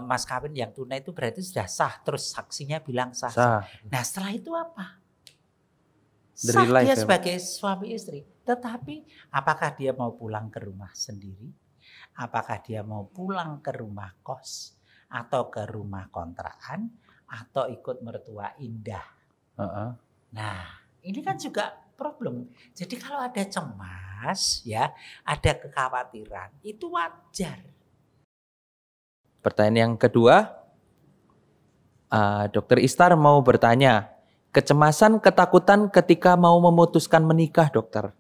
mas kawin yang tunai itu berarti sudah sah, terus saksinya bilang sah. Sah. Nah setelah itu apa? The Sah real life dia ya, Pak. sebagai suami istri. Tetapi apakah dia mau pulang ke rumah sendiri? Apakah dia mau pulang ke rumah kos? Atau ke rumah kontrakan? Atau ikut mertua indah? Heeh. Nah ini kan juga problem. Jadi kalau ada cemas ya, ada kekhawatiran, itu wajar. Pertanyaan yang kedua, Dokter Istar mau bertanya, kecemasan, ketakutan ketika mau memutuskan menikah, dokter.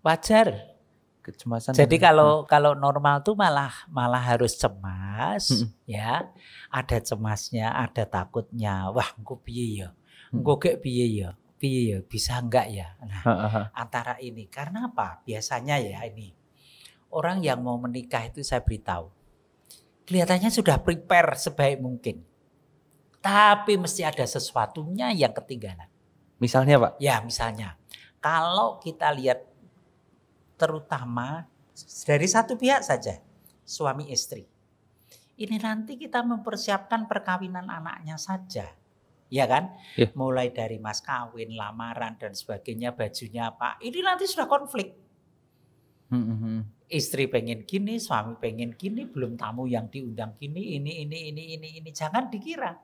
Wajar. Kecemasan. Jadi kalau normal tuh malah harus cemas, ya. Ada cemasnya, ada takutnya. Wah, engko piye ya? Engko gek piye ya? Piye ya? Bisa enggak ya? Nah, antara ini. Karena apa? Biasanya ya ini. Orang yang mau menikah itu saya beritahu. Kelihatannya sudah prepare sebaik mungkin. Tapi mesti ada sesuatunya yang ketinggalan. Misalnya, Pak? Ya, misalnya. Kalau kita lihat terutama dari satu pihak saja, suami istri. Ini nanti kita mempersiapkan perkawinan anaknya saja. Ya kan? Yeah. Mulai dari mas kawin, lamaran dan sebagainya, bajunya apa. Ini nanti sudah konflik. Istri pengen gini, suami pengen gini, belum tamu yang diundang gini, ini. Jangan dikira.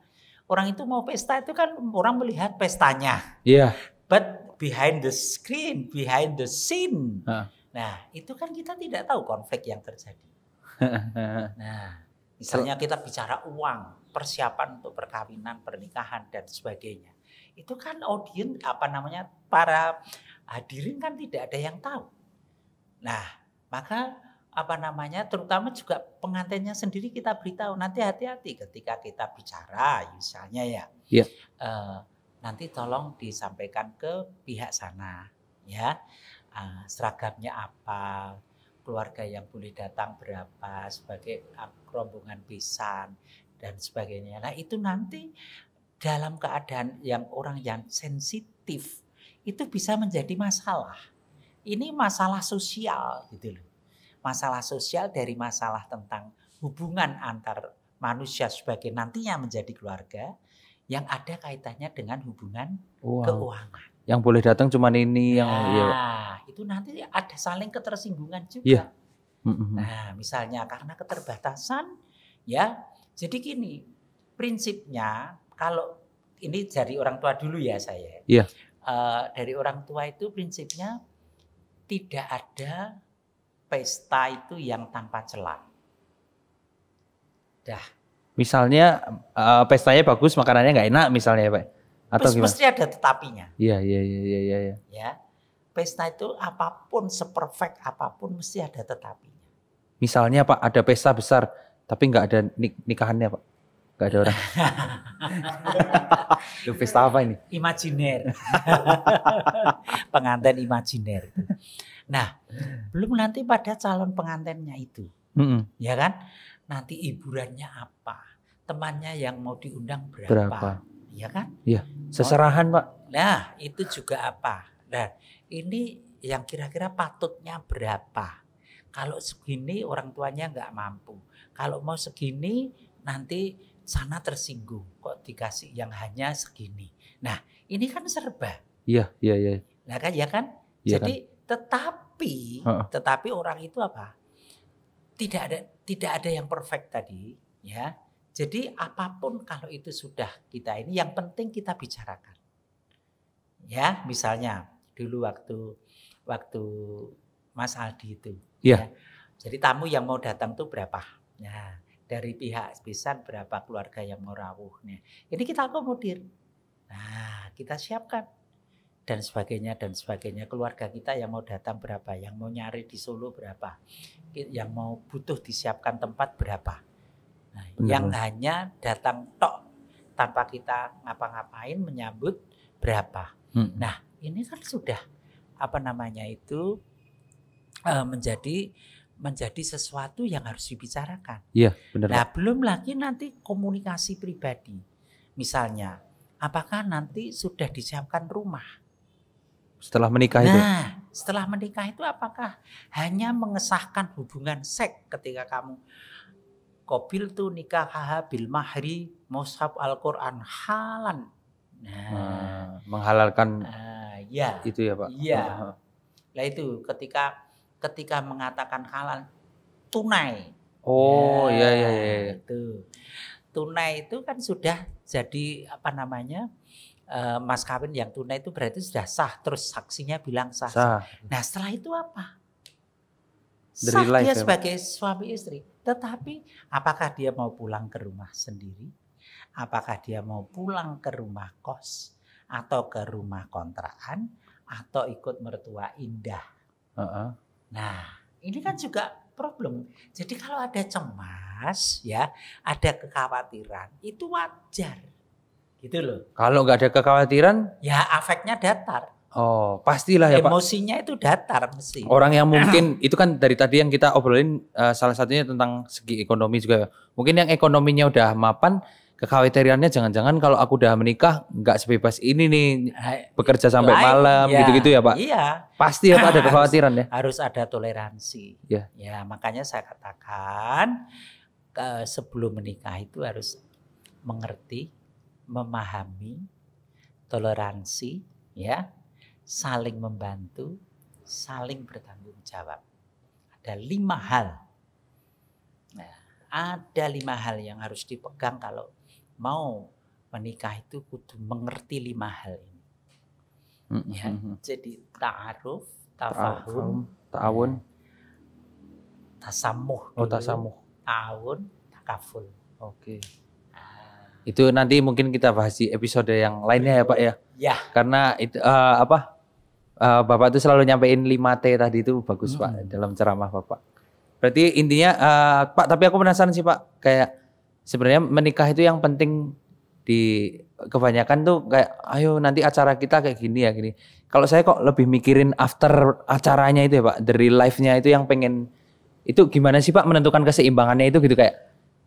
Orang itu mau pesta itu kan orang melihat pestanya. Iya. Yeah. But behind the screen, behind the scene. Nah, itu kan kita tidak tahu konflik yang terjadi. Nah, misalnya kita bicara uang, persiapan untuk perkawinan, pernikahan dan sebagainya. Itu kan audiens para hadirin kan tidak ada yang tahu. Nah, maka terutama juga pengantinnya sendiri kita beritahu, nanti hati-hati ketika kita bicara misalnya ya. Yeah. Nanti tolong disampaikan ke pihak sana ya. Seragamnya apa, keluarga yang boleh datang berapa sebagai rombongan besan dan sebagainya. Nah itu nanti dalam keadaan yang orang yang sensitif itu bisa menjadi masalah. Ini masalah sosial gitu loh. Masalah sosial dari masalah tentang hubungan antar manusia sebagai nantinya menjadi keluarga yang ada kaitannya dengan hubungan keuangan. Yang boleh datang cuma ini yang itu nanti ada saling ketersinggungan juga. Yeah. Nah, misalnya karena keterbatasan ya. Jadi gini, prinsipnya kalau ini dari orang tua dulu ya saya. Yeah. Dari orang tua itu prinsipnya tidak ada pesta itu yang tanpa celah. Misalnya pestanya bagus, makanannya nggak enak misalnya, Pak. Atau mesti ada tetapinya. Iya. Ya, pesta itu apapun seperfect apapun mesti ada tetapinya. Misalnya Pak, ada pesta besar tapi nggak ada nikahannya Pak, nggak ada orang. Lu pesta apa ini? Imajiner. Pengantin imajiner. Nah, belum nanti pada calon pengantinnya itu, ya kan? Nanti hiburannya apa? Temannya yang mau diundang berapa? Ya kan? Iya. Seserahan Pak. Nah itu juga apa? Nah ini yang kira-kira patutnya berapa? Kalau segini orang tuanya nggak mampu. Kalau mau segini nanti sana tersinggung. Kok dikasih yang hanya segini? Nah ini kan serba. Iya. Nah kan ya kan? Iya, jadi kan? Tetapi orang itu apa? Tidak ada yang perfect tadi ya. Jadi apapun kalau itu sudah kita ini yang penting kita bicarakan. Ya, misalnya dulu waktu Mas Aldi itu. Yeah. Ya. Jadi tamu yang mau datang tuh berapa? Nah, dari pihak besan berapa keluarga yang mau rawuh. Nah, ini kita akomodir. Nah, kita siapkan dan sebagainya. Keluarga kita yang mau datang berapa? Yang mau nyari di Solo berapa? Yang mau butuh disiapkan tempat berapa? Nah, yang hanya datang tok tanpa kita ngapa-ngapain menyambut berapa. Nah ini kan sudah menjadi sesuatu yang harus dibicarakan. Iya benar. Nah belum lagi nanti komunikasi pribadi. Misalnya apakah nanti sudah disiapkan rumah setelah menikah itu? Nah setelah menikah itu apakah hanya mengesahkan hubungan seks ketika kamu qabiltu nikahaha bil mahri mushaf Al-Qur'an halan. Nah, menghalalkan ya. itu ya Pak. Iya. Lah itu ketika mengatakan halal tunai. Oh iya. Itu. Tunai itu kan sudah jadi apa namanya? Mas kawin yang tunai itu berarti sudah sah, terus saksinya bilang sah. Nah, setelah itu apa? Sah dia sebagai suami istri. Tetapi apakah dia mau pulang ke rumah sendiri? Apakah dia mau pulang ke rumah kos atau ke rumah kontrakan atau ikut mertua indah? Nah, ini kan juga problem. Jadi kalau ada cemas, ya, ada kekhawatiran, itu wajar, gitu loh. Kalau nggak ada kekhawatiran, ya afeknya datar. Oh, pastilah ya Pak. Emosinya itu datar mesti. Orang yang mungkin itu kan dari tadi yang kita obrolin salah satunya tentang segi ekonomi juga. Mungkin yang ekonominya udah mapan, kekhawatirannya jangan-jangan kalau aku udah menikah nggak sebebas ini nih bekerja sampai malam gitu-gitu ya Pak. Iya. Pasti ya Pak ada kekhawatiran ya. Harus ada toleransi. Ya. Ya makanya saya katakan sebelum menikah itu harus mengerti, memahami, toleransi, ya. Saling membantu, saling bertanggung jawab. Ada 5 hal. Nah, ada 5 hal yang harus dipegang kalau mau menikah itu kudu mengerti 5 hal ini. Ya, jadi ta'aruf, tafahum, ta'awun, tasamuh. Tasamuh. Ta'awun, takaful. Oke. Itu nanti mungkin kita bahas di episode yang lainnya ya Pak ya. Ya. Karena itu Bapak itu selalu nyampein 5T tadi itu bagus Pak dalam ceramah Bapak. Berarti intinya Pak, tapi aku penasaran sih Pak, kayak sebenarnya menikah itu yang penting di kebanyakan tuh kayak ayo nanti acara kita kayak gini ya gini. Kalau saya kok lebih mikirin after acaranya itu ya Pak, the real life-nya itu yang pengen itu gimana sih Pak menentukan keseimbangannya itu gitu kayak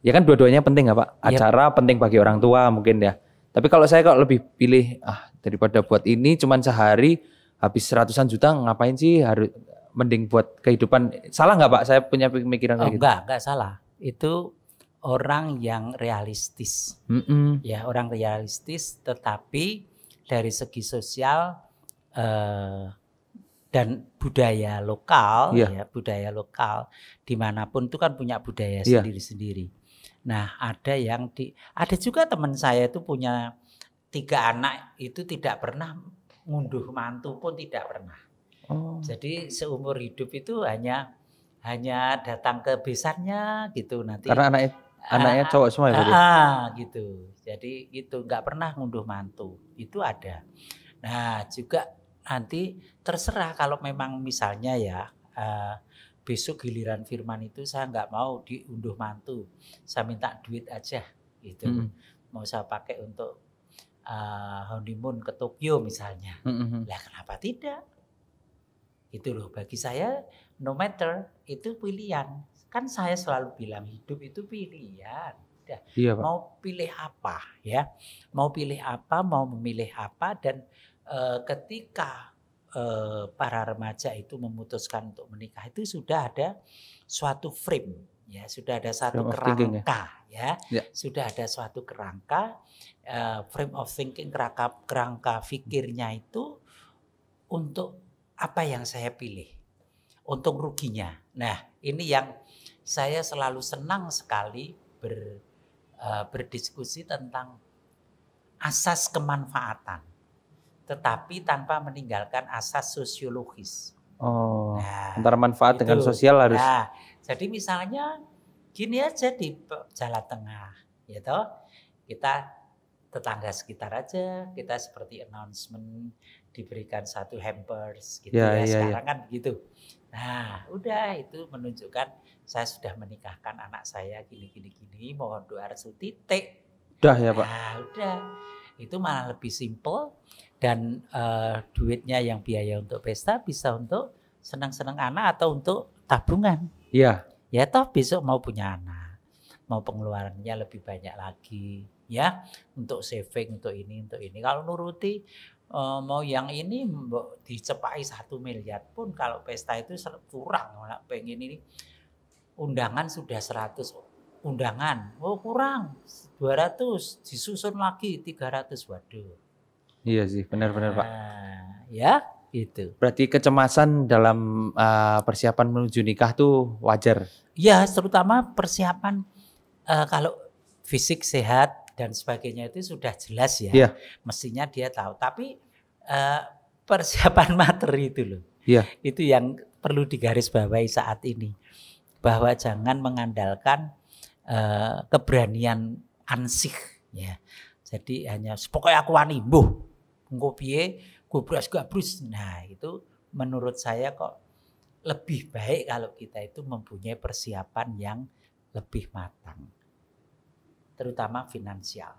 ya kan dua-duanya penting ya Pak. Acara penting bagi orang tua mungkin ya. Tapi kalau saya kok lebih pilih daripada buat ini cuman sehari habis ratusan juta ngapain sih, harus mending buat kehidupan. Salah nggak Pak? Saya punya pemikiran kayak gitu. Enggak salah. Itu orang yang realistis. Ya, orang realistis tetapi dari segi sosial dan budaya lokal, ya budaya lokal dimanapun itu kan punya budaya sendiri-sendiri. Nah, ada juga teman saya itu punya 3 anak itu tidak pernah ngunduh mantu pun tidak pernah. Jadi seumur hidup itu hanya datang ke besannya gitu nanti. Karena anaknya cowok semua ya. Gitu. Jadi itu nggak pernah ngunduh mantu. Itu ada. Nah juga nanti terserah kalau memang misalnya ya besok giliran Firman itu saya nggak mau diunduh mantu. Saya minta duit aja gitu. Mau saya pakai untuk honeymoon ke Tokyo misalnya. Lah kenapa tidak? Itu loh, bagi saya no matter itu pilihan. Kan saya selalu bilang hidup itu pilihan. Iya, Pak. Mau pilih apa ya? Mau pilih apa, mau memilih apa dan ketika para remaja itu memutuskan untuk menikah itu sudah ada suatu frame ya, sudah ada satu kerangka ya. Sudah ada suatu kerangka frame of thinking, kerangka fikirnya itu untuk apa yang saya pilih, untung ruginya. Nah, ini yang saya selalu senang sekali berdiskusi tentang asas kemanfaatan, tetapi tanpa meninggalkan asas sosiologis. Antara manfaat dengan sosial harus. Nah, jadi misalnya gini aja di Jalan Tengah, gitu. Kita tetangga sekitar aja, kita seperti announcement diberikan satu hampers gitu sekarang kan begitu. Nah, udah itu menunjukkan saya sudah menikahkan anak saya gini mohon doa restu titik. Udah ya Pak. Nah, udah. Itu malah lebih simple dan duitnya yang biaya untuk pesta bisa untuk senang-senang anak atau untuk tabungan. Iya. Ya toh besok mau punya anak, mau pengeluarannya lebih banyak lagi ya, untuk saving, untuk ini. Kalau nuruti mau yang ini dicepai 1 miliar pun kalau pesta itu kurang. Pengen ini undangan sudah 100 undangan, oh kurang 200, disusun lagi 300, waduh. Iya sih, benar-benar Pak. Ya itu. Berarti kecemasan dalam persiapan menuju nikah tuh wajar. Ya, terutama persiapan kalau fisik sehat dan sebagainya itu sudah jelas ya. Iya. Mestinya dia tahu. Tapi persiapan materi itu loh. Iya. Itu yang perlu digarisbawahi saat ini. Bahwa jangan mengandalkan keberanian ansih ya. Jadi hanya pokoknya aku wani mbuh engko piye gobras-gabrus. Nah, itu menurut saya kok lebih baik kalau kita itu mempunyai persiapan yang lebih matang. Terutama finansial.